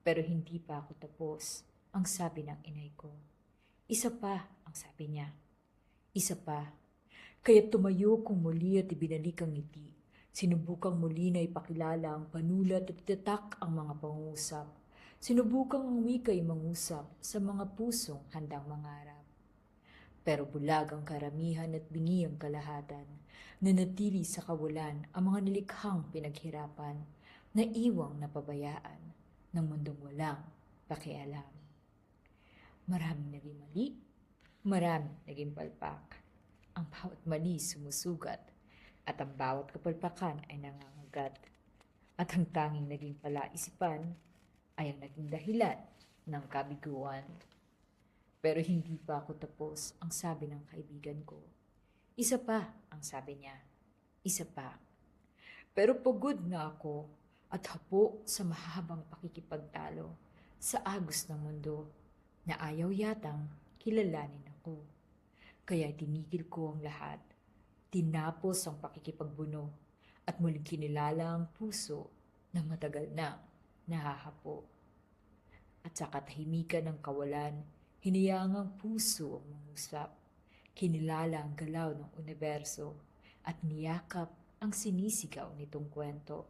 Pero hindi pa ako tapos, ang sabi ng inay ko. Isa pa, ang sabi niya. Isa pa. Kaya tumayo kong muli at ibinalik ang ngiti. Sinubukang muli na ipakilala ang panulat at itatak ang mga pangusap. Sinubukang ang wika'y mangusap sa mga pusong handang mangarap. Pero bulag ang karamihan at bingi ang kalahatan. Nanatili sa kawalan ang mga nilikhang pinaghirapan na iwang napabayaan ng mundong walang pakialam. Maraming naging mali, maraming naging palpak. Ang bawat mali sumusugat at ang bawat kapalpakan ay nangangagat. At ang tanging naging palaisipan ay ang naging dahilan ng kabiguan. Pero hindi pa ako tapos, ang sabi ng kaibigan ko. Isa pa, ang sabi niya. Isa pa. Pero pagod na ako at hapo sa mahabang pakikipagtalo sa agos ng mundo na ayaw yatang kilalanin ako. Kaya tinigil ko ang lahat. Tinapos ang pakikipagbuno at muling kinilala ang puso na matagal na nahahapo. At sa katahimikan ng kawalan, hinayang ang puso ang mangusap. Kinilala ang galaw ng universo at niyakap ang sinisigaw nitong kwento.